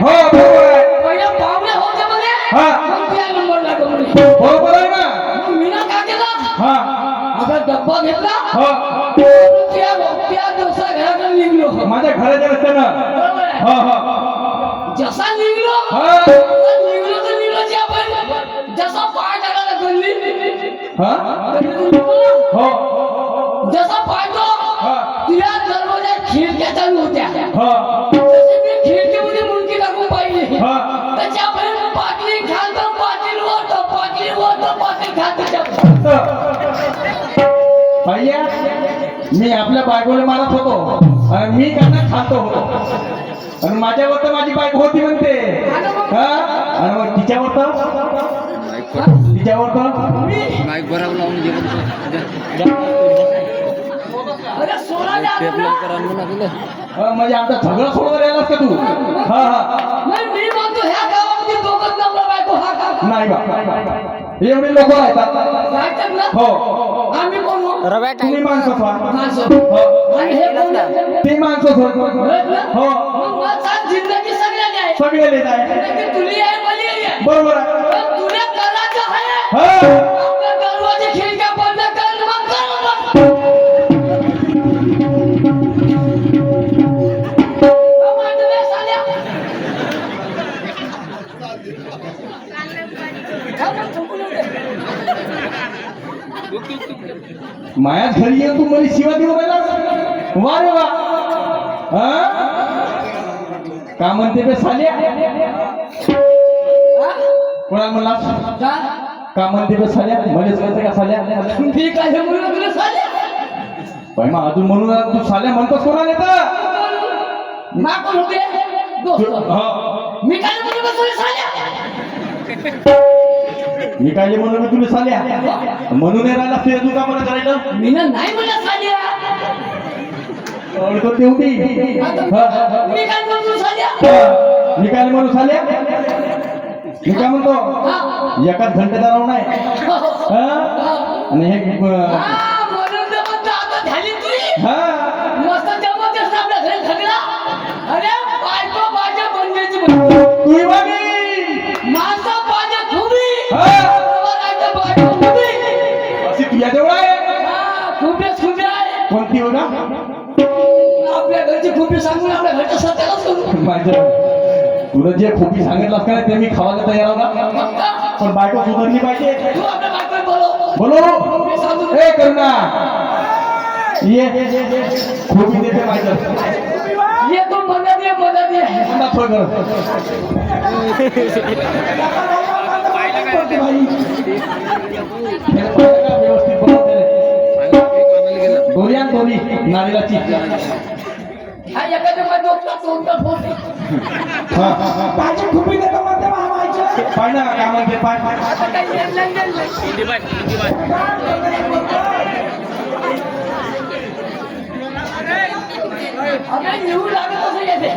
हो बरोबर आहे. पहिला पावले होते म्हणे हा. मग त्या नंबर लागला म्हणे बरोबर आहे ना. मग मीना काय केलं हा आता डब्बा घेतला हो त्या दिवसा घराकडे निघलो माझ्या घराच्या रस्त्यानं. बरोबर आहे हो हो जसा निघलो हा निघलो तर निघलो जे आपण जसा पाय टाकायला गल्ली हा हो जसा पाहतो हा तिला दरवाजा खिडक्या चालू होत्या हा तशी मी खिडकीमध्ये मुंडकी टाकून पाहिली हा त्याच्यापर्यंत पाटली खालतं पाटील पाटील खालतं भैया मी आपल्या बायकोला मारत होतो आणि मी त्यांना खातो होतो आणि माझ्यावर तर माझी बायको होती म्हणते हा आणि मग तिच्यावर तर माईक बरोबर लावून जेवण अरे सोनाने टेपला करा म्हणून दिलं म्हणजे आमचा झगडा सोडवायला यायलास का तू हा हा नाही मी म्हणतो ह्या गावामध्ये दोघं नवरा बायको हा का नाही बा एवढे लोक राहतात राहतात ना हो आम्ही कोण रव्या तुम्ही माणसं व्हा. माणसं हो आणि हे कोण ते माणसं व्हा. हो मग माझा जिंदगी सगळ्याने आहे सगळे लेत आहे जिंदगी तुली आहे मली आहे बरोबर आहे पण तुला करायचं आहे हा आपल्या दरवाजे खिडक्या बंद कर मग कर मायाच घरी येऊन तू मला शिवा देऊ राहिला वा रे वा हा का म्हणते बे साल्या कोणाला म्हणला का म्हणते बे साल्या मध्येच म्हणते का साल्या ठीक आहे म्हणून तुला साल्या पण मग अजून म्हणून तू साल्या म्हणतोस कोणाला येतं मा कोण होते दोस्त हो मी काय म्हणून तुला साल्या मी काय म्हणून मी तुला साल्या म्हणून नाही राहिला ते तू का मला करायला मी नाही म्हणला साल्या ओळखत तेवढी मी काय म्हणतो साल्या मी काय म्हणून साल्या मी काय म्हणतो एकाच घंट्याचा राहून आहे आणि हे म्हणून तर म्हणतो आता झाली तुझी हा मस्त जमत असतं आपल्या घरी झगडा अरे बायको माझ्या बनण्याची तू बाबी माणसं पाहिजे खुबी हा राहायचं बायको खुबी अशी तुझ्या जवळ आहे खुबेच खुबी आहे कोणती हो ना आपल्या घरची खुबी सांगून आपल्या घरच्या सत्यालाच करू माझ्या तुला जे खोटी सांगितलं का ते मी खावायला तयार होता पण बायको सुधारली पाहिजे तू आपल्या बायकोला बोलो बोलो ए करुणा ये खोटी देते माझ्या ये तो मदत ये पुन्हा थोड कर व्यवस्थित बनवते दोरी दोरी नारळाची हा एखाद्या मध्ये डोक्यात तोंडात बोलते पाहिजे खुपी देतो म्हणते महामाईचे पाय ना काय म्हणते पाय आता काही लंडन अरे निवड लागत असं येते